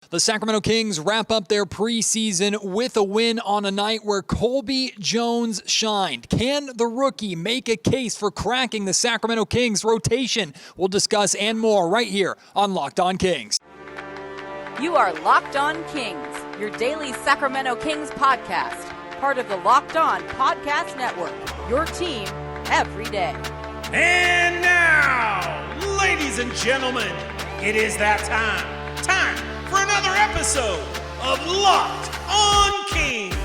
The Sacramento Kings wrap up their preseason with a win on a night where Colby Jones shined. Can the rookie make a case for cracking the Sacramento Kings rotation? We'll discuss and more right here on Locked On Kings. You are Locked On Kings, your daily Sacramento Kings podcast, part of the Locked On Podcast Network, your team every day. And now, ladies and gentlemen, it is that time for another episode of Locked On Kings.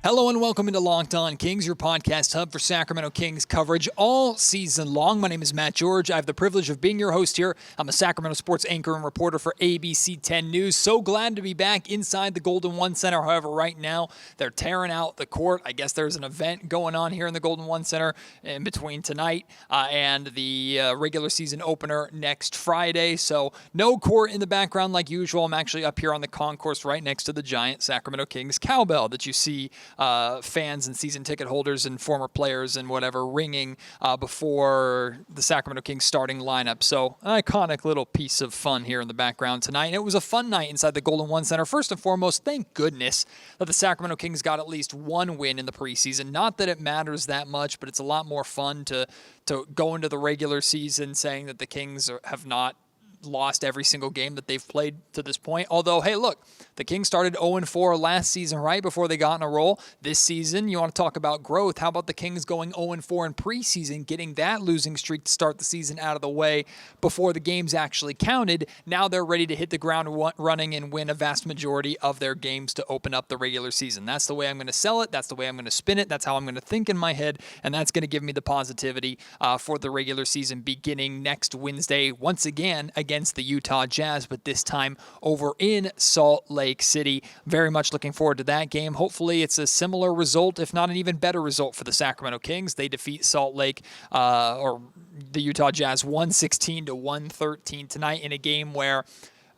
Hello and welcome into Locked On Kings, your podcast hub for Sacramento Kings coverage all season long. My name is Matt George. I have the privilege of being your host here. I'm a Sacramento sports anchor and reporter for ABC 10 News. So glad to be back inside the Golden One Center. However, right now they're tearing out the court. I guess there's an event going on here in the Golden One Center in between tonight and the regular season opener next Friday. So no court in the background like usual. I'm actually up here on the concourse right next to the giant Sacramento Kings cowbell that you see fans and season ticket holders and former players and whatever ringing before the Sacramento Kings starting lineup. So an iconic little piece of fun here in the background tonight. And it was a fun night inside the Golden One Center. First and foremost, thank goodness that the Sacramento Kings got at least one win in the preseason. Not that it matters that much, but it's a lot more fun to go into the regular season saying that the Kings have not lost every single game that they've played to this point. Although, hey, look, the Kings started 0-4 last season, right, before they got in a roll. This season, you want to talk about growth. How about the Kings going 0-4 in preseason, getting that losing streak to start the season out of the way before the games actually counted? Now they're ready to hit the ground running and win a vast majority of their games to open up the regular season. That's the way I'm going to sell it. That's the way I'm going to spin it. That's how I'm going to think in my head, and that's going to give me the positivity for the regular season beginning next Wednesday, once again, against the Utah Jazz, but this time over in Salt Lake City. Very much looking forward to that game. Hopefully it's a similar result, if not an even better result for the Sacramento Kings. They defeat Salt Lake, or the Utah Jazz, 116-113 tonight in a game where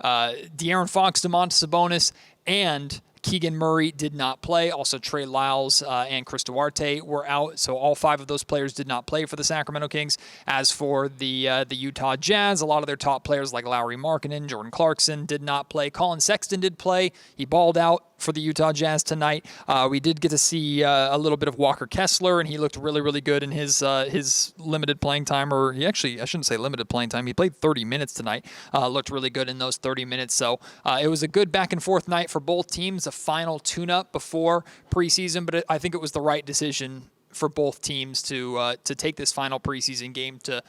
De'Aaron Fox, Domantas Sabonis, and Keegan Murray did not play. Also, Trey Lyles and Chris Duarte were out, so all five of those players did not play for the Sacramento Kings. As for the Utah Jazz, a lot of their top players like Lauri Markkanen, Jordan Clarkson did not play. Colin Sexton did play. He balled out for the Utah Jazz tonight. We did get to see a little bit of Walker Kessler, and he looked really, really good in his limited playing time, or I shouldn't say limited playing time. He played 30 minutes tonight. Looked really good in those 30 minutes. So it was a good back and forth night for both teams, a final tune-up before preseason, but I think it was the right decision for both teams to take this final preseason game to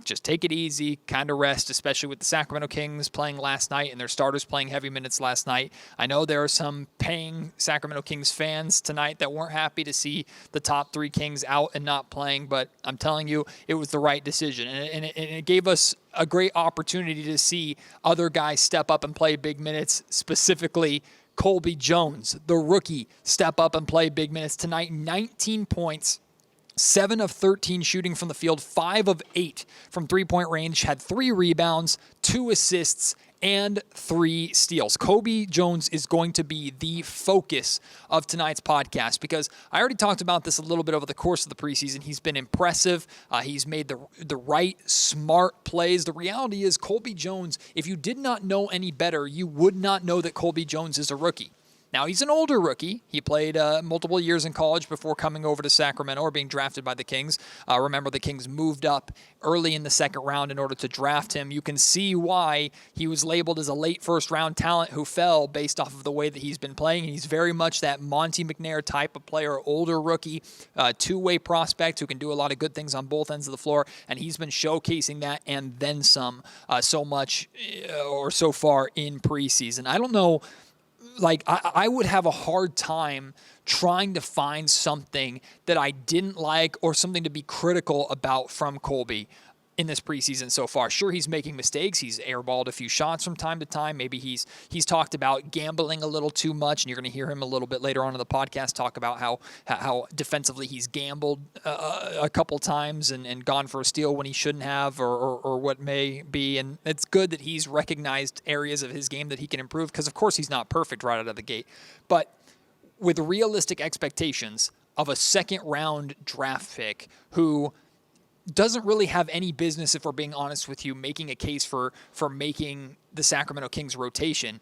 just take it easy, kind of rest, especially with the Sacramento Kings playing last night and their starters playing heavy minutes last night. I know there are some paying Sacramento Kings fans tonight that weren't happy to see the top three Kings out and not playing, but I'm telling you, it was the right decision. And it gave us a great opportunity to see other guys step up and play big minutes, specifically Colby Jones, the rookie, step up and play big minutes tonight. 19 points. 7 of 13 shooting from the field, 5 of 8 from three-point range, had 3 rebounds, 2 assists, and 3 steals. Colby Jones is going to be the focus of tonight's podcast because I already talked about this a little bit over the course of the preseason. He's been impressive. He's made the right, smart plays. The reality is Colby Jones, if you did not know any better, you would not know that Colby Jones is a rookie. Now, he's an older rookie. He played multiple years in college before coming over to Sacramento or being drafted by the Kings. Remember, the Kings moved up early in the second round in order to draft him. You can see why he was labeled as a late first-round talent who fell based off of the way that he's been playing. He's very much that Monty McNair type of player, older rookie, two-way prospect who can do a lot of good things on both ends of the floor, and he's been showcasing that and then some so much or so far in preseason. I don't know. I would have a hard time trying to find something that I didn't like or something to be critical about from Colby in this preseason so far. Sure, he's making mistakes. He's airballed a few shots from time to time. Maybe he's talked about gambling a little too much, and you're going to hear him a little bit later on in the podcast talk about how defensively he's gambled a couple times and gone for a steal when he shouldn't have or what may be. And it's good that he's recognized areas of his game that he can improve because, of course, he's not perfect right out of the gate. But with realistic expectations of a second-round draft pick who doesn't really have any business, if we're being honest with you, making a case for making the Sacramento Kings rotation.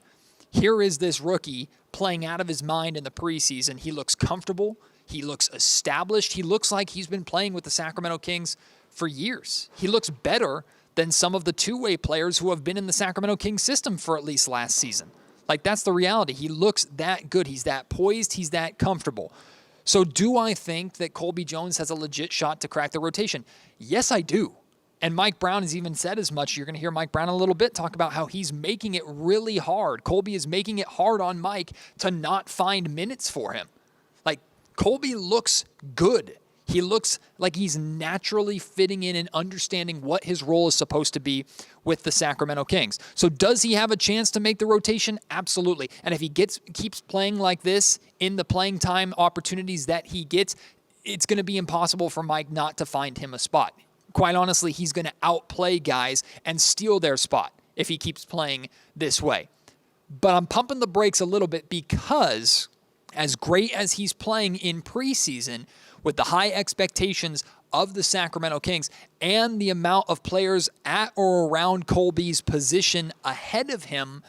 Here is this rookie playing out of his mind in the preseason. He looks comfortable. He looks established. He looks like he's been playing with the Sacramento Kings for years. He looks better than some of the two-way players who have been in the Sacramento Kings system for at least last season. Like, that's the reality. He looks that good. He's that poised. He's that comfortable. So do I think that Colby Jones has a legit shot to crack the rotation? Yes, I do. And Mike Brown has even said as much. You're going to hear Mike Brown in a little bit talk about how he's making it really hard. Colby is making it hard on Mike to not find minutes for him. Like, Colby looks good. He looks like he's naturally fitting in and understanding what his role is supposed to be with the Sacramento Kings. So does he have a chance to make the rotation? Absolutely. And if he keeps playing like this in the playing time opportunities that he gets, it's going to be impossible for Mike not to find him a spot. Quite honestly, he's going to outplay guys and steal their spot if he keeps playing this way. But I'm pumping the brakes a little bit because as great as he's playing in preseason, with the high expectations of the Sacramento Kings and the amount of players at or around Colby's position ahead of him,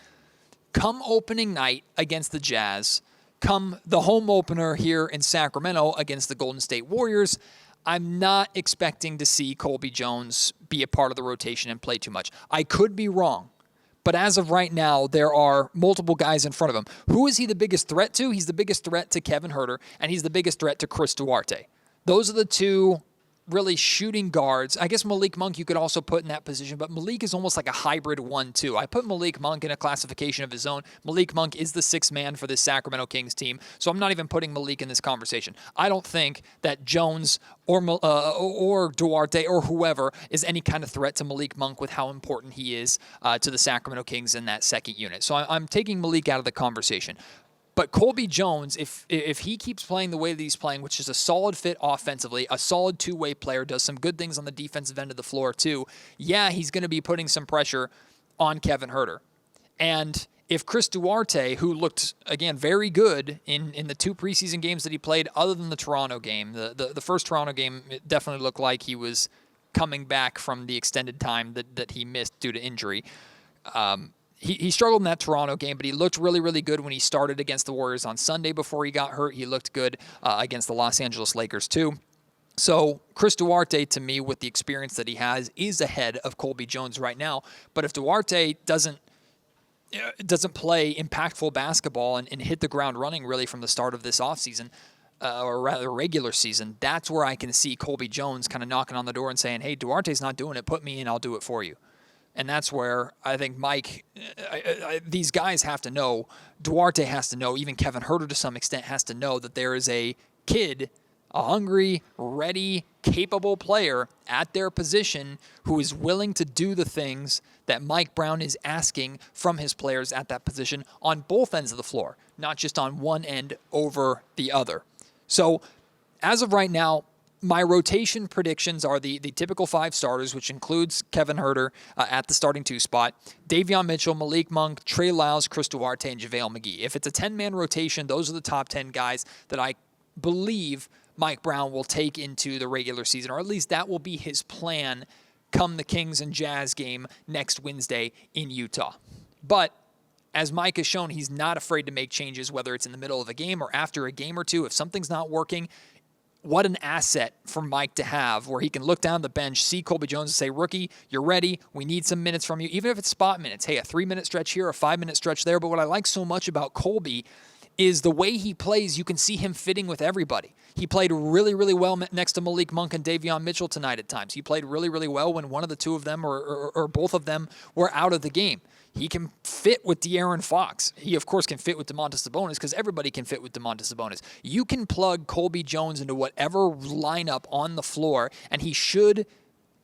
come opening night against the Jazz, come the home opener here in Sacramento against the Golden State Warriors, I'm not expecting to see Colby Jones be a part of the rotation and play too much. I could be wrong. But as of right now, there are multiple guys in front of him. Who is he the biggest threat to? He's the biggest threat to Kevin Huerter, and he's the biggest threat to Chris Duarte. Those are the two really shooting guards. I guess Malik Monk you could also put in that position, but Malik is almost like a hybrid 1-2. I put Malik Monk in a classification of his own. Malik Monk is the sixth man for this Sacramento Kings team, so I'm not even putting Malik in this conversation. I don't think that Jones or Duarte or whoever is any kind of threat to Malik Monk with how important he is to the Sacramento Kings in that second unit. So I'm taking Malik out of the conversation. But Colby Jones, if he keeps playing the way that he's playing, which is a solid fit offensively, a solid two-way player, does some good things on the defensive end of the floor too, yeah, he's going to be putting some pressure on Kevin Huerter. And if Chris Duarte, who looked, again, very good in the two preseason games that he played, other than the Toronto game, the first Toronto game, it definitely looked like he was coming back from the extended time that he missed due to injury. He struggled in that Toronto game, but he looked really, really good when he started against the Warriors on Sunday before he got hurt. He looked good against the Los Angeles Lakers too. So Chris Duarte, to me, with the experience that he has, is ahead of Colby Jones right now. But if Duarte doesn't play impactful basketball and hit the ground running really from the start of this offseason, or rather regular season, that's where I can see Colby Jones kind of knocking on the door and saying, hey, Duarte's not doing it. Put me in, I'll do it for you. And that's where I think Mike, these guys have to know, Duarte has to know, even Kevin Huerter to some extent has to know that there is a kid, a hungry, ready, capable player at their position who is willing to do the things that Mike Brown is asking from his players at that position on both ends of the floor, not just on one end over the other. So as of right now, my rotation predictions are the typical five starters, which includes Kevin Huerter at the starting two spot, Davion Mitchell, Malik Monk, Trey Lyles, Chris Duarte, and JaVale McGee. If it's a 10-man rotation, those are the top 10 guys that I believe Mike Brown will take into the regular season, or at least that will be his plan come the Kings and Jazz game next Wednesday in Utah. But as Mike has shown, he's not afraid to make changes, whether it's in the middle of a game or after a game or two. If something's not working, what an asset for Mike to have where he can look down the bench, see Colby Jones and say, rookie, you're ready. We need some minutes from you, even if it's spot minutes. Hey, a 3-minute stretch here, a 5-minute stretch there. But what I like so much about Colby is the way he plays, you can see him fitting with everybody. He played really, really well next to Malik Monk and Davion Mitchell tonight at times. He played really, really well when one of the two of them or both of them were out of the game. He can fit with De'Aaron Fox. He, of course, can fit with Domantas Sabonis because everybody can fit with Domantas Sabonis. You can plug Colby Jones into whatever lineup on the floor, and he should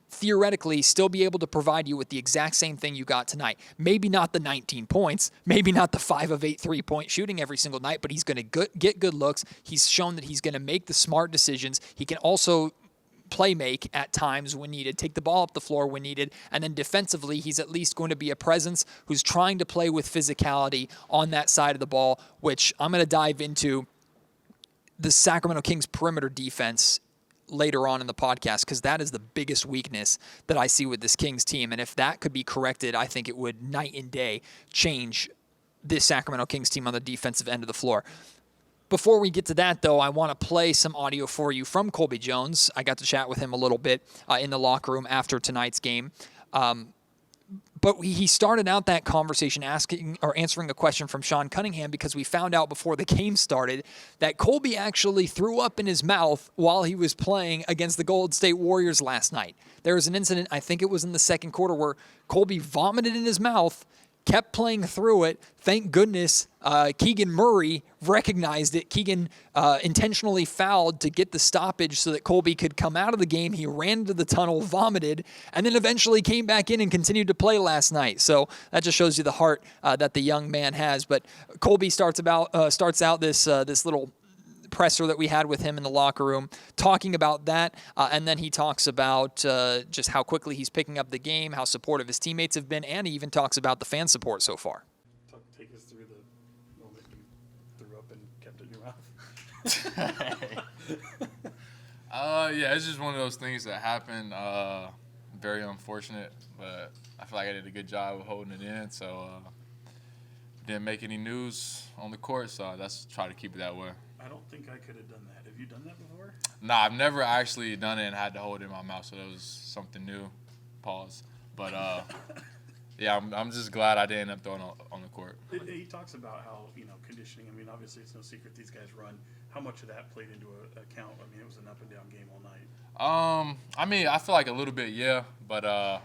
theoretically still be able to provide you with the exact same thing you got tonight. Maybe not the 19 points, maybe not the 5 of 8 3-point shooting every single night, but he's going to get good looks. He's shown that he's going to make the smart decisions. He can also play make at times when needed, take the ball up the floor when needed, and then defensively, he's at least going to be a presence who's trying to play with physicality on that side of the ball, which I'm going to dive into. The Sacramento Kings perimeter defense later on in the podcast, because that is the biggest weakness that I see with this Kings team. And if that could be corrected, I think it would night and day change this Sacramento Kings team on the defensive end of the floor. Before we get to that, though, I want to play some audio for you from Colby Jones. I got to chat with him a little bit in the locker room after tonight's game. But he started out that conversation answering a question from Sean Cunningham, because we found out before the game started that Colby actually threw up in his mouth while he was playing against the Golden State Warriors last night. There was an incident, I think it was in the second quarter, where Colby vomited in his mouth, kept playing through it. Thank goodness Keegan Murray recognized it. Keegan intentionally fouled to get the stoppage so that Colby could come out of the game. He ran into the tunnel, vomited, and then eventually came back in and continued to play last night. So that just shows you the heart that the young man has. But Colby starts out this little presser that we had with him in the locker room, talking about that, and then he talks about just how quickly he's picking up the game, how supportive his teammates have been, and he even talks about the fan support so far. Take us through the moment you threw up and kept it in your mouth. Yeah, it's just one of those things that happen. Very unfortunate, but I feel like I did a good job of holding it in, so didn't make any news on the court, so let's try to keep it that way. I don't think I could have done that. Have you done that before? Nah, I've never actually done it and had to hold it in my mouth, so that was something new. Pause. But, yeah, I'm just glad I didn't end up throwing on the court. He talks about how, conditioning, I mean, obviously it's no secret these guys run. How much of that played into account? I mean, it was an up-and-down game all night. I mean, I feel like a little bit, yeah, but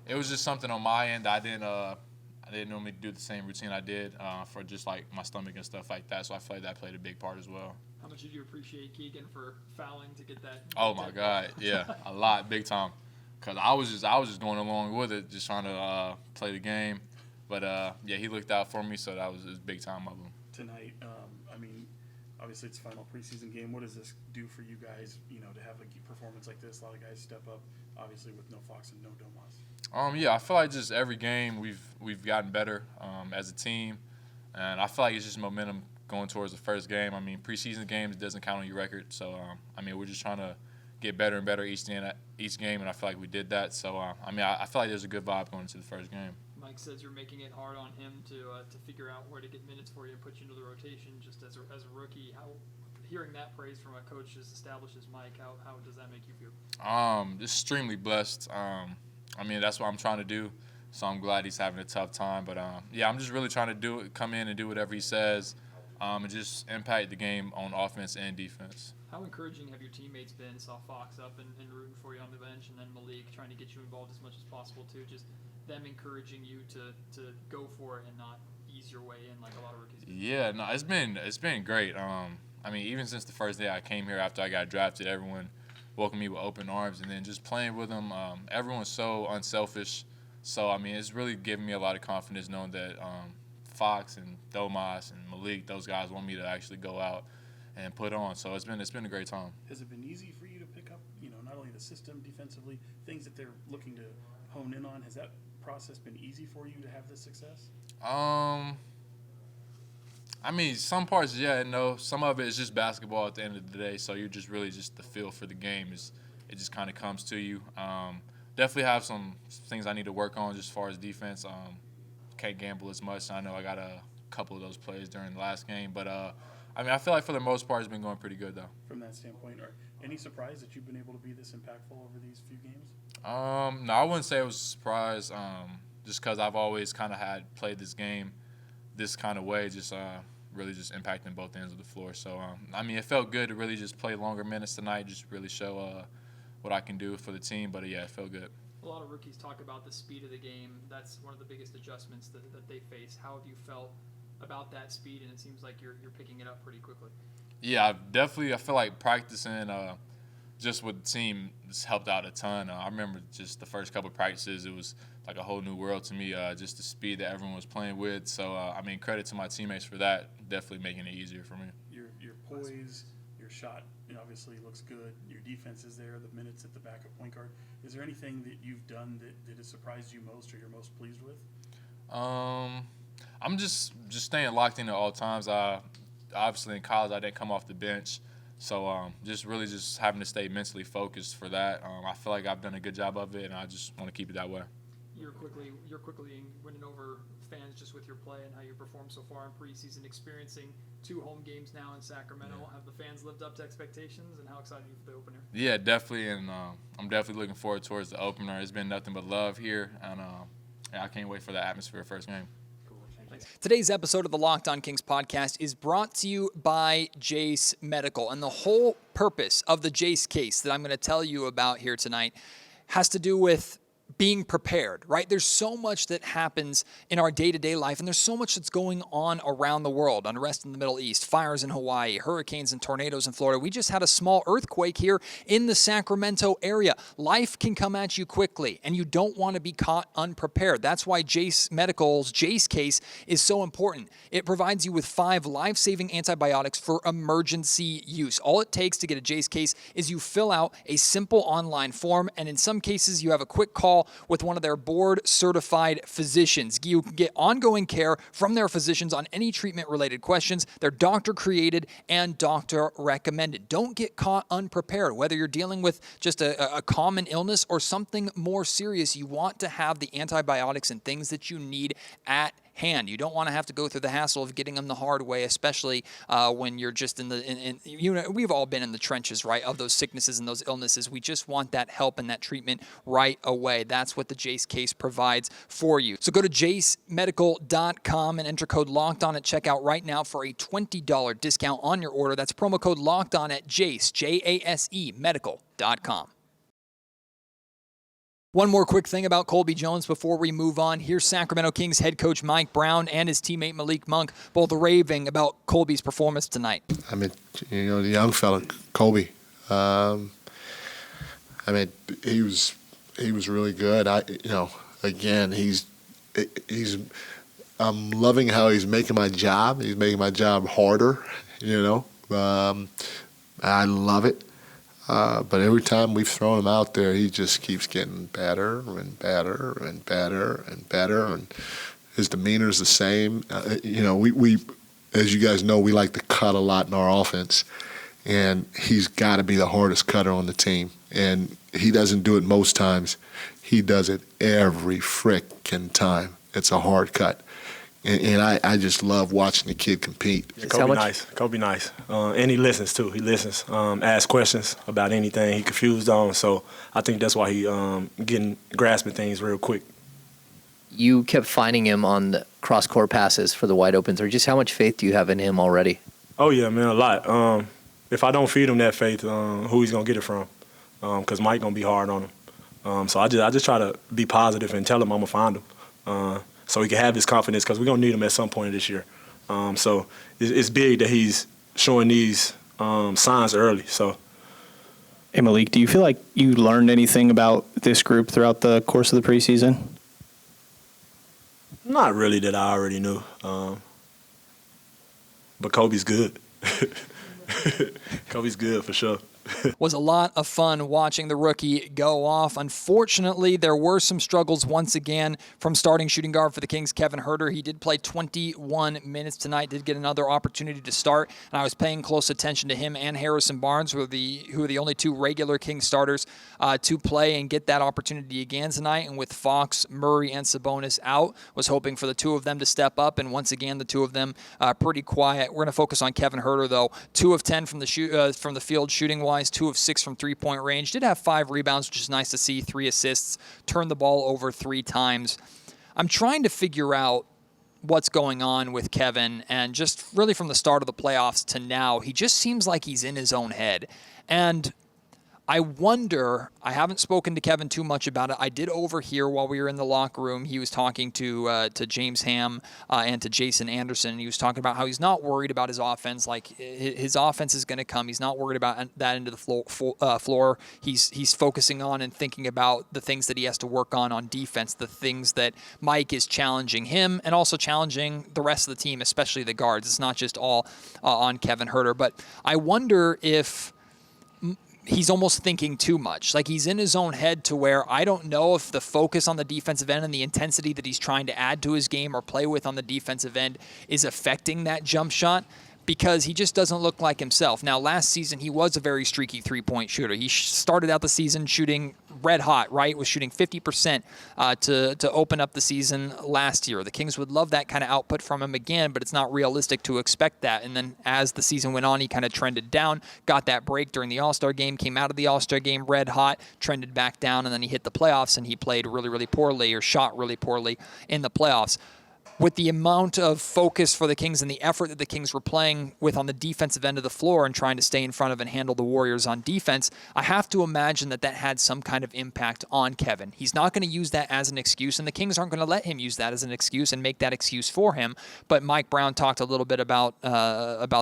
it was just something on my end. I didn't normally do the same routine I did for just like my stomach and stuff like that. So I feel like that played a big part as well. How much did you appreciate Keegan for fouling to get that? Oh my God, yeah, a lot, big time. Cause I was just going along with it, just trying to play the game. But yeah, he looked out for me, so that was big time of him. Tonight, I mean, obviously it's final preseason game. What does this do for you guys? To have a performance like this, a lot of guys step up. Obviously with no Fox and no Domas. Yeah, I feel like just every game we've gotten better as a team, and I feel like it's just momentum going towards the first game. I mean, preseason games doesn't count on your record, so I mean we're just trying to get better and better each game, and I feel like we did that. So I mean I feel like there's a good vibe going into the first game. Mike says you're making it hard on him to figure out where to get minutes for you and put you into the rotation just as a rookie. How, hearing that praise from a coach as established as Mike, how does that make you feel? Just extremely blessed. I mean, that's what I'm trying to do, so I'm glad he's having a tough time. But, yeah, I'm just really trying to come in and do whatever he says and just impact the game on offense and defense. How encouraging have your teammates been? Saw Fox up and rooting for you on the bench, and then Malik trying to get you involved as much as possible, too. Just them encouraging you to go for it and not ease your way in like a lot of rookies. Yeah, no, it's been great. I mean, even since the first day I came here after I got drafted, everyone welcomed me with open arms, and then just playing with them, everyone's so unselfish. So, I mean, it's really given me a lot of confidence knowing that Fox and Domas and Malik, those guys want me to actually go out and put on. So it's been a great time. Has it been easy for you to pick up, not only the system defensively, things that they're looking to hone in on? Has that process been easy for you to have this success? I mean, some parts, yeah and no. Some of it is just basketball at the end of the day, so you're just really just the feel for the game. It just kind of comes to you. Definitely have some things I need to work on just as far as defense. Can't gamble as much. I know I got a couple of those plays during the last game, but I mean, I feel like for the most part it's been going pretty good, though. From that standpoint, are any surprise that you've been able to be this impactful over these few games? No, I wouldn't say it was a surprise, just because I've always kind of had played this game this kind of way, just really just impacting both ends of the floor. So, I mean, it felt good to really just play longer minutes tonight, just really show what I can do for the team. But, yeah, it felt good. A lot of rookies talk about the speed of the game. That's one of the biggest adjustments that they face. How have you felt about that speed? And it seems like you're picking it up pretty quickly. Yeah, I feel like practicing just with the team has helped out a ton. I remember just the first couple of practices, it was like a whole new world to me, just the speed that everyone was playing with. So, I mean, credit to my teammates for that, definitely making it easier for me. Your poise, your shot, obviously looks good. Your defense is there, the minutes at the backup point guard. Is there anything that you've done that has surprised you most or you're most pleased with? I'm just staying locked in at all times. Obviously, in college, I didn't come off the bench. So just really just having to stay mentally focused for that. I feel like I've done a good job of it, and I just want to keep it that way. You're quickly winning over fans just with your play and how you performed so far in preseason, experiencing 2 home games now in Sacramento. Yeah. Have the fans lived up to expectations, and how excited are you for the opener? Yeah, definitely, and I'm definitely looking forward towards the opener. It's been nothing but love here, and I can't wait for the atmosphere first game. Today's episode of the Locked On Kings podcast is brought to you by Jase Medical. And the whole purpose of the Jase case that I'm going to tell you about here tonight has to do with being prepared, right? There's so much that happens in our day-to-day life, and there's so much that's going on around the world. Unrest in the Middle East, fires in Hawaii, hurricanes and tornadoes in Florida. We just had a small earthquake here in the Sacramento area. Life can come at you quickly, and you don't want to be caught unprepared. That's why Jase Medical's Jase case is so important. It provides you with 5 life-saving antibiotics for emergency use. All it takes to get a Jase case is you fill out a simple online form, and in some cases, you have a quick call with one of their board-certified physicians. You can get ongoing care from their physicians on any treatment-related questions. They're doctor-created and doctor-recommended. Don't get caught unprepared. Whether you're dealing with just a common illness or something more serious, you want to have the antibiotics and things that you need at hand. You don't want to have to go through the hassle of getting them the hard way, especially when you're just we've all been in the trenches, right, of those sicknesses and those illnesses. We just want that help and that treatment right away. That's what the Jase case provides for you. So go to jasemedical.com and enter code LOCKEDON at checkout right now for a $20 discount on your order. That's promo code LOCKEDON at Jase, Jase medical.com. One more quick thing about Colby Jones before we move on. Here's Sacramento Kings head coach Mike Brown and his teammate Malik Monk both raving about Colby's performance tonight. I mean, the young fella, Colby. I mean, he was really good. Again, I'm loving how he's making my job. He's making my job harder. I love it. But every time we've thrown him out there, he just keeps getting better and better and better and better. And his demeanor's the same. We, as you guys know, we like to cut a lot in our offense. And he's got to be the hardest cutter on the team. And he doesn't do it most times. He does it every frickin' time. It's a hard cut. And I just love watching the kid compete. Yeah, Colby nice. And he listens, too. He listens, asks questions about anything he confused on. So I think that's why he grasping things real quick. You kept finding him on the cross-court passes for the wide opens. Or just how much faith do you have in him already? Oh, yeah, man, a lot. If I don't feed him that faith, who he's going to get it from? Because Mike going to be hard on him. So I just try to be positive and tell him I'm going to find him. So he can have his confidence because we're going to need him at some point this year. So it's big that he's showing these signs early. So, hey, Malik, do you feel like you learned anything about this group throughout the course of the preseason? Not really that I already knew. But Kobe's good. Kobe's good for sure. Was a lot of fun watching the rookie go off. Unfortunately, there were some struggles once again from starting shooting guard for the Kings, Kevin Huerter. He did play 21 minutes tonight, did get another opportunity to start, and I was paying close attention to him and Harrison Barnes, who are the only 2 regular Kings starters to play and get that opportunity again tonight. And with Fox, Murray, and Sabonis out, was hoping for the 2 of them to step up, and once again, the 2 of them pretty quiet. We're going to focus on Kevin Huerter, though. 2 of 10 from the field shooting-wise. 2 of 6 from three-point range. Did have 5 rebounds, which is nice to see. 3 assists. Turned the ball over 3 times. I'm trying to figure out what's going on with Kevin, and just really from the start of the playoffs to now, he just seems like he's in his own head. And I wonder, I haven't spoken to Kevin too much about it. I did overhear while we were in the locker room, he was talking to James Ham and to Jason Anderson, and he was talking about how he's not worried about his offense. Like, his offense is going to come. He's not worried about that end of the floor. He's focusing on and thinking about the things that he has to work on defense, the things that Mike is challenging him and also challenging the rest of the team, especially the guards. It's not just all on Kevin Huerter. But I wonder if he's almost thinking too much. Like, he's in his own head to where I don't know if the focus on the defensive end and the intensity that he's trying to add to his game or play with on the defensive end is affecting that jump shot. because he just doesn't look like himself. Now, last season, he was a very streaky three-point shooter. He started out the season shooting red hot, right? Was shooting 50% to open up the season last year. The Kings would love that kind of output from him again, but it's not realistic to expect that. And then as the season went on, he kind of trended down, got that break during the All-Star game, came out of the All-Star game red hot, trended back down, and then he hit the playoffs, and he played really, really poorly or shot really poorly in the playoffs. With the amount of focus for the Kings and the effort that the Kings were playing with on the defensive end of the floor and trying to stay in front of and handle the Warriors on defense, I have to imagine that had some kind of impact on Kevin. He's not going to use that as an excuse, and the Kings aren't going to let him use that as an excuse and make that excuse for him. But Mike Brown talked a little bit about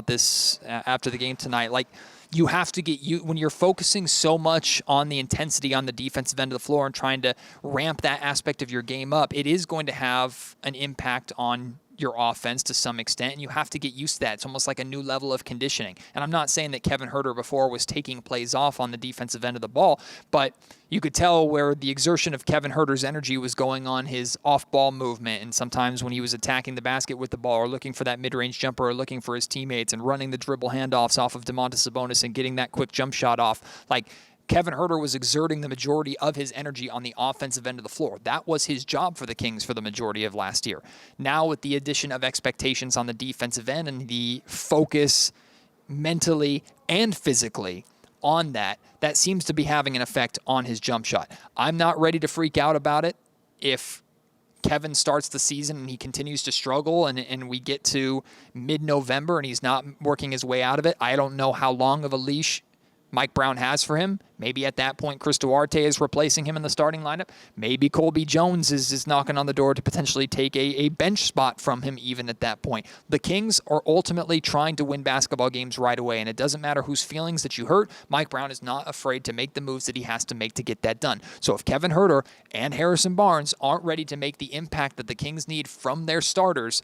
this after the game tonight. Like, you have to when you're focusing so much on the intensity on the defensive end of the floor and trying to ramp that aspect of your game up, it is going to have an impact on your offense to some extent, and you have to get used to that. It's almost like a new level of conditioning. And I'm not saying that Kevin Huerter before was taking plays off on the defensive end of the ball, but you could tell where the exertion of Kevin Huerter's energy was going on his off-ball movement, and sometimes when he was attacking the basket with the ball or looking for that mid-range jumper or looking for his teammates and running the dribble handoffs off of Domantas Sabonis and getting that quick jump shot off. Like, Kevin Huerter was exerting the majority of his energy on the offensive end of the floor. That was his job for the Kings for the majority of last year. Now, with the addition of expectations on the defensive end and the focus mentally and physically on that seems to be having an effect on his jump shot. I'm not ready to freak out about it if Kevin starts the season and he continues to struggle and we get to mid-November and he's not working his way out of it. I don't know how long of a leash Mike Brown has for him. Maybe at that point, Chris Duarte is replacing him in the starting lineup. Maybe Colby Jones is knocking on the door to potentially take a bench spot from him even at that point. The Kings are ultimately trying to win basketball games right away, and it doesn't matter whose feelings that you hurt. Mike Brown is not afraid to make the moves that he has to make to get that done. So if Kevin Huerter and Harrison Barnes aren't ready to make the impact that the Kings need from their starters,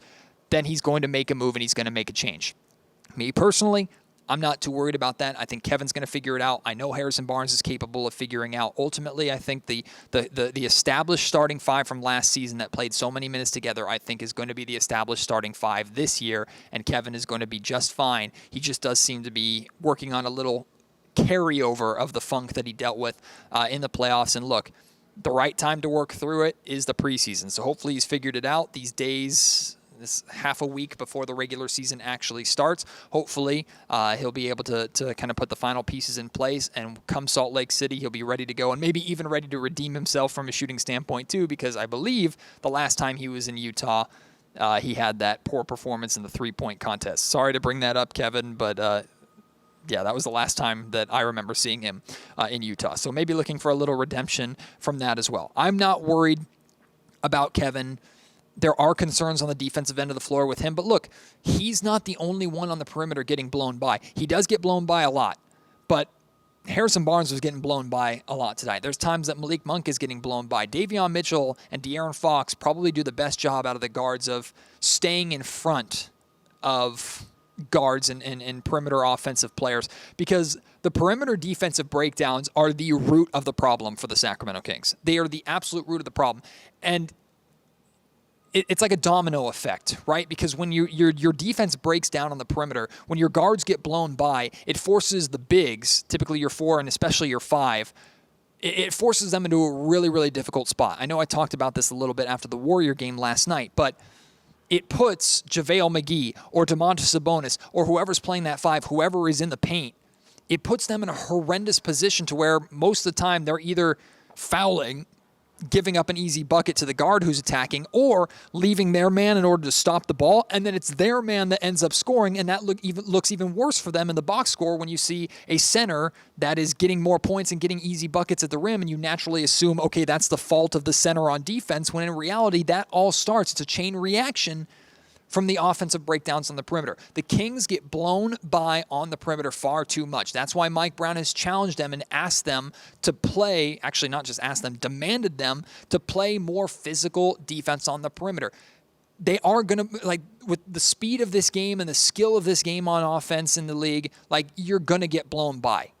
then he's going to make a move and he's going to make a change. Me personally, I'm not too worried about that. I think Kevin's going to figure it out. I know Harrison Barnes is capable of figuring out. Ultimately, I think the established starting five from last season that played so many minutes together, I think is going to be the established starting five this year, and Kevin is going to be just fine. He just does seem to be working on a little carryover of the funk that he dealt with in the playoffs. And look, the right time to work through it is the preseason. So hopefully he's figured it out these days. This half a week before the regular season actually starts. Hopefully, he'll be able to kind of put the final pieces in place, and come Salt Lake City, he'll be ready to go, and maybe even ready to redeem himself from a shooting standpoint too, because I believe the last time he was in Utah, he had that poor performance in the three-point contest. Sorry to bring that up, Kevin, but yeah, that was the last time that I remember seeing him in Utah. So maybe looking for a little redemption from that as well. I'm not worried about Kevin. There are concerns on the defensive end of the floor with him, but look, he's not the only one on the perimeter getting blown by. He does get blown by a lot, but Harrison Barnes was getting blown by a lot tonight. There's times that Malik Monk is getting blown by. Davion Mitchell and De'Aaron Fox probably do the best job out of the guards of staying in front of guards and perimeter offensive players, because the perimeter defensive breakdowns are the root of the problem for the Sacramento Kings. They are the absolute root of the problem. And it's like a domino effect, right? Because when your defense breaks down on the perimeter, when your guards get blown by, it forces the bigs, typically your 4 and especially your 5, it forces them into a really, really difficult spot. I know I talked about this a little bit after the Warrior game last night, but it puts JaVale McGee or Domantas Sabonis or whoever's playing that 5, whoever is in the paint, it puts them in a horrendous position to where most of the time they're either fouling, giving up an easy bucket to the guard who's attacking, or leaving their man in order to stop the ball, and then it's their man that ends up scoring, and that looks even worse for them in the box score when you see a center that is getting more points and getting easy buckets at the rim, and you naturally assume, okay, that's the fault of the center on defense, when in reality, that all starts. It's a chain reaction from the offensive breakdowns on the perimeter. The Kings get blown by on the perimeter far too much. That's why Mike Brown has challenged them and asked them to play, actually not just asked them, demanded them to play more physical defense on the perimeter. They are going to, like, with the speed of this game and the skill of this game on offense in the league, like, you're going to get blown by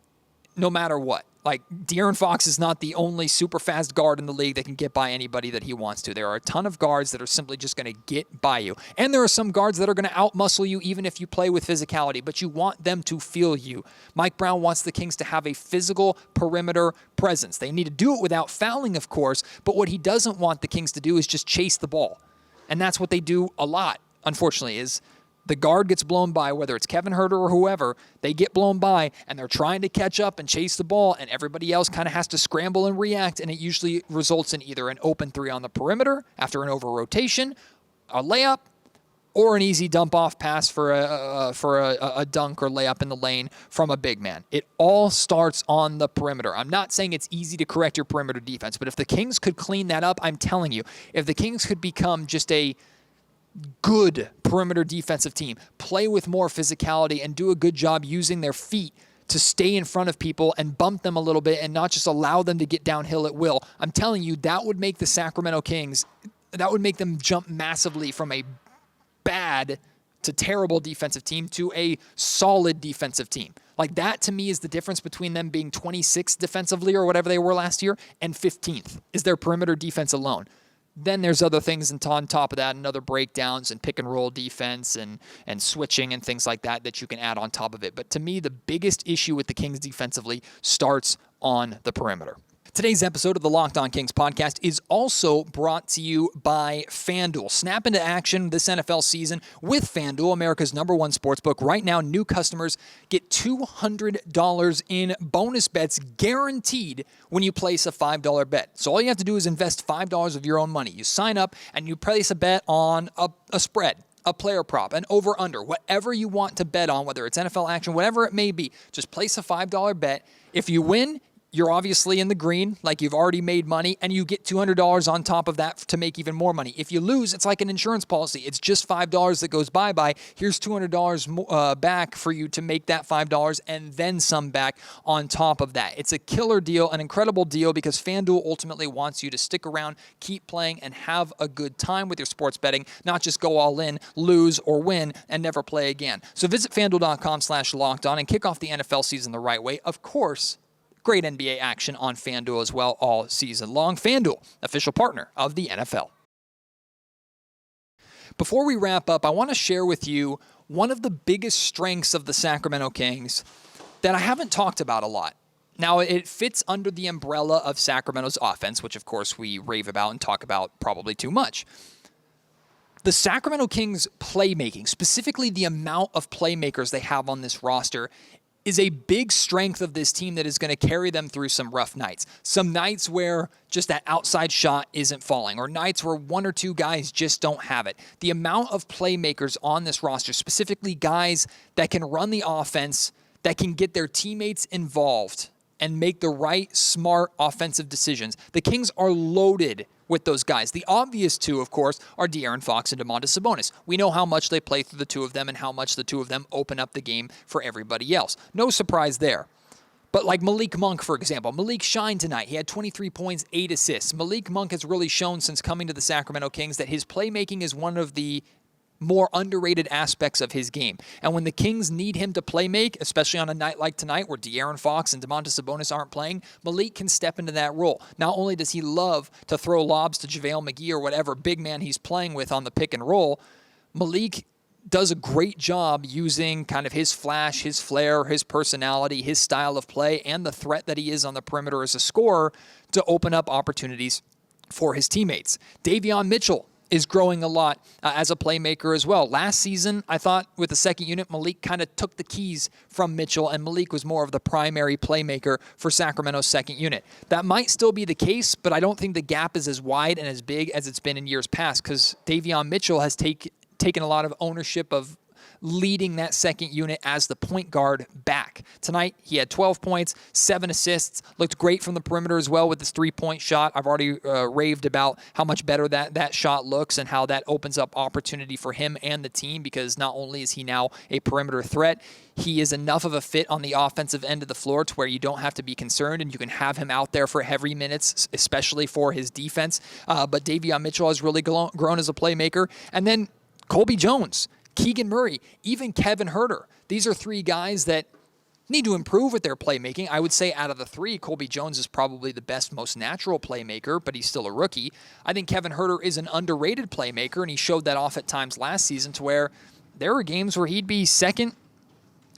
no matter what. Like, De'Aaron Fox is not the only super fast guard in the league that can get by anybody that he wants to. There are a ton of guards that are simply just going to get by you. And there are some guards that are going to outmuscle you even if you play with physicality, but you want them to feel you. Mike Brown wants the Kings to have a physical perimeter presence. They need to do it without fouling, of course, but what he doesn't want the Kings to do is just chase the ball. And that's what they do a lot, unfortunately, is the guard gets blown by, whether it's Kevin Huerter or whoever, they get blown by, and they're trying to catch up and chase the ball, and everybody else kind of has to scramble and react, and it usually results in either an open three on the perimeter after an over-rotation, a layup, or an easy dump-off pass for a dunk or layup in the lane from a big man. It all starts on the perimeter. I'm not saying it's easy to correct your perimeter defense, but if the Kings could clean that up, I'm telling you, if the Kings could become just a good perimeter defensive team, play with more physicality, and do a good job using their feet to stay in front of people and bump them a little bit and not just allow them to get downhill at will, I'm telling you, that would make the Sacramento Kings, that would make them jump massively from a bad to terrible defensive team to a solid defensive team. Like, that to me is the difference between them being 26th defensively or whatever they were last year and 15th is their perimeter defense alone. Then there's other things on top of that, and other breakdowns and pick and roll defense and switching and things like that that you can add on top of it. But to me, the biggest issue with the Kings defensively starts on the perimeter. Today's episode of the Locked On Kings podcast is also brought to you by FanDuel. Snap into action this NFL season with FanDuel, America's #1 sportsbook. Right now, new customers get $200 in bonus bets guaranteed when you place a $5 bet. So all you have to do is invest $5 of your own money. You sign up and you place a bet on a spread, a player prop, an over-under, whatever you want to bet on, whether it's NFL action, whatever it may be. Just place a $5 bet. If you win, you're obviously in the green, like you've already made money, and you get $200 on top of that to make even more money. If you lose, it's like an insurance policy. It's just $5 that goes bye-bye. Here's $200 back for you to make that $5 and then some back on top of that. It's a killer deal, an incredible deal, because FanDuel ultimately wants you to stick around, keep playing, and have a good time with your sports betting, not just go all in, lose, or win, and never play again. So visit FanDuel.com/lockedon and kick off the NFL season the right way. Of course, great NBA action on FanDuel as well all season long. FanDuel, official partner of the NFL. Before we wrap up, I want to share with you one of the biggest strengths of the Sacramento Kings that I haven't talked about a lot. Now, it fits under the umbrella of Sacramento's offense, which of course we rave about and talk about probably too much. The Sacramento Kings playmaking, specifically the amount of playmakers they have on this roster, is a big strength of this team that is going to carry them through some rough nights. Some nights where just that outside shot isn't falling, or nights where one or two guys just don't have it. The amount of playmakers on this roster, specifically guys that can run the offense, that can get their teammates involved and make the right, smart offensive decisions. The Kings are loaded with those guys. The obvious two, of course, are De'Aaron Fox and Domantas Sabonis. We know how much they play through the two of them and how much the two of them open up the game for everybody else. No surprise there. But like Malik Monk, for example. Malik shined tonight. He had 23 points, 8 assists. Malik Monk has really shown since coming to the Sacramento Kings that his playmaking is one of the more underrated aspects of his game. And when the Kings need him to play make, especially on a night like tonight where De'Aaron Fox and Domantas Sabonis aren't playing, Malik can step into that role. Not only does he love to throw lobs to JaVale McGee or whatever big man he's playing with on the pick and roll, Malik does a great job using kind of his flash, his flair, his personality, his style of play, and the threat that he is on the perimeter as a scorer to open up opportunities for his teammates. Davion Mitchell is growing a lot as a playmaker as well. Last season, I thought with the second unit, Malik kind of took the keys from Mitchell, and Malik was more of the primary playmaker for Sacramento's second unit. That might still be the case, but I don't think the gap is as wide and as big as it's been in years past, because Davion Mitchell has taken a lot of ownership of leading that second unit as the point guard back. Tonight, he had 12 points, 7 assists, looked great from the perimeter as well with his three-point shot. I've already raved about how much better that shot looks and how that opens up opportunity for him and the team, because not only is he now a perimeter threat, he is enough of a fit on the offensive end of the floor to where you don't have to be concerned and you can have him out there for heavy minutes, especially for his defense. But Davion Mitchell has really grown as a playmaker. And then Colby Jones, Keegan Murray, even Kevin Huerter. These are three guys that need to improve with their playmaking. I would say out of the three, Colby Jones is probably the best, most natural playmaker, but he's still a rookie. I think Kevin Huerter is an underrated playmaker, and he showed that off at times last season to where there were games where he'd be second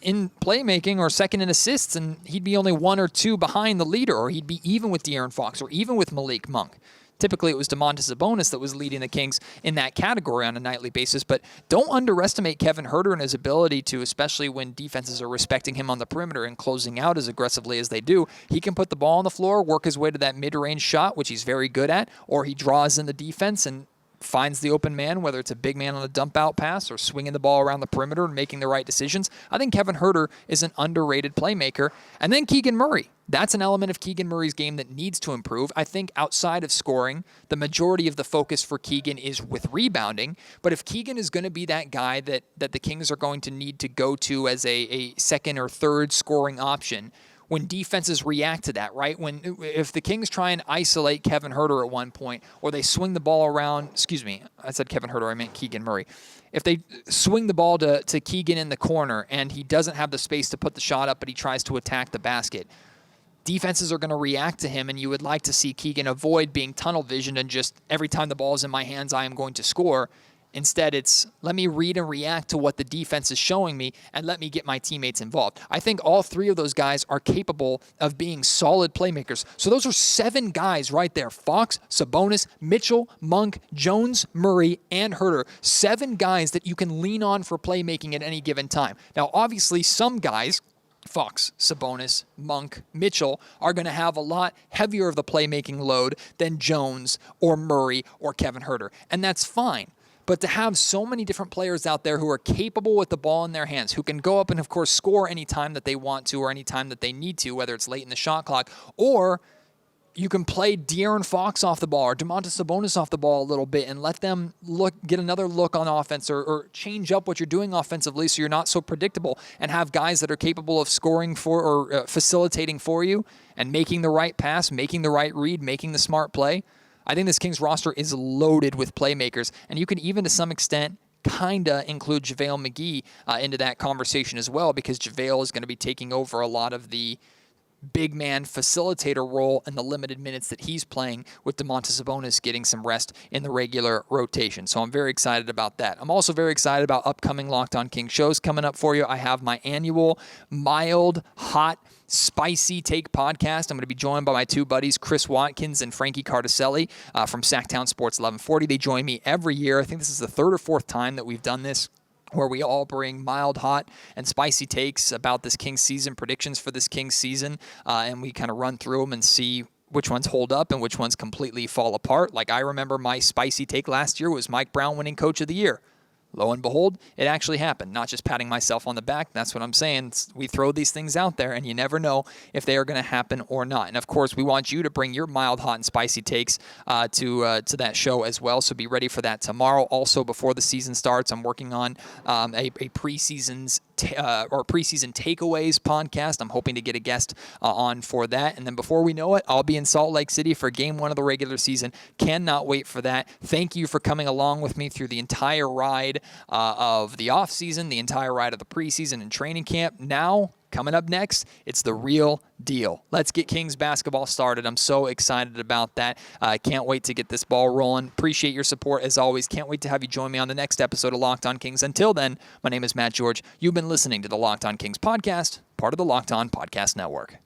in playmaking or second in assists, and he'd be only 1 or 2 behind the leader, or he'd be even with De'Aaron Fox or even with Malik Monk. Typically, it was Domantas Sabonis that was leading the Kings in that category on a nightly basis, but don't underestimate Kevin Huerter and his ability to, especially when defenses are respecting him on the perimeter and closing out as aggressively as they do. He can put the ball on the floor, work his way to that mid-range shot, which he's very good at, or he draws in the defense and finds the open man, whether it's a big man on a dump out pass or swinging the ball around the perimeter and making the right decisions. I think Kevin Huerter is an underrated playmaker. And then Keegan Murray. That's an element of Keegan Murray's game that needs to improve. I think outside of scoring, the majority of the focus for Keegan is with rebounding. But if Keegan is going to be that guy that the Kings are going to need to go to as a second or third scoring option, when defenses react to that, right? If the Kings try and isolate Kevin Huerter at one point, or they swing the ball around, I said Kevin Huerter, I meant Keegan Murray. If they swing the ball to Keegan in the corner and he doesn't have the space to put the shot up, but he tries to attack the basket, defenses are going to react to him, and you would like to see Keegan avoid being tunnel visioned and just every time the ball is in my hands, I am going to score. Instead, it's let me read and react to what the defense is showing me and let me get my teammates involved. I think all three of those guys are capable of being solid playmakers. So those are 7 guys right there. Fox, Sabonis, Mitchell, Monk, Jones, Murray, and Huerter. 7 guys that you can lean on for playmaking at any given time. Now, obviously, some guys, Fox, Sabonis, Monk, Mitchell, are going to have a lot heavier of the playmaking load than Jones or Murray or Kevin Huerter. And that's fine. But to have so many different players out there who are capable with the ball in their hands, who can go up and, of course, score any time that they want to or any time that they need to, whether it's late in the shot clock, or you can play De'Aaron Fox off the ball or Domantas Sabonis off the ball a little bit and let them get another look on offense or change up what you're doing offensively so you're not so predictable, and have guys that are capable of scoring for or facilitating for you and making the right pass, making the right read, making the smart play. I think this Kings roster is loaded with playmakers, and you can even to some extent kind of include JaVale McGee into that conversation as well, because JaVale is going to be taking over a lot of the big man facilitator role in the limited minutes that he's playing, with Domantas Sabonis getting some rest in the regular rotation. So I'm very excited about that. I'm also very excited about upcoming Locked On Kings shows coming up for you. I have my annual mild, hot, spicy take podcast. I'm going to be joined by my 2 buddies, Chris Watkins and Frankie Cardicelli from Sacktown Sports 1140. They join me every year. I think this is the 3rd or 4th time that we've done this, where we all bring mild, hot, and spicy takes about this Kings season, predictions for this Kings season, and we kind of run through them and see which ones hold up and which ones completely fall apart. Like, I remember my spicy take last year was Mike Brown winning Coach of the Year. Lo and behold, it actually happened. Not just patting myself on the back. That's what I'm saying. We throw these things out there, and you never know if they are going to happen or not. And, of course, we want you to bring your mild, hot, and spicy takes to that show as well. So be ready for that tomorrow. Also, before the season starts, I'm working on a preseason takeaways podcast. I'm hoping to get a guest on for that. And then before we know it, I'll be in Salt Lake City for game 1 of the regular season. Cannot wait for that. Thank you for coming along with me through the entire ride of the offseason, the entire ride of the preseason and training camp. Now, coming up next, it's the real deal. Let's get Kings basketball started. I'm so excited about that. I can't wait to get this ball rolling. Appreciate your support as always. Can't wait to have you join me on the next episode of Locked On Kings. Until then, my name is Matt George. You've been listening to the Locked On Kings podcast, part of the Locked On Podcast Network.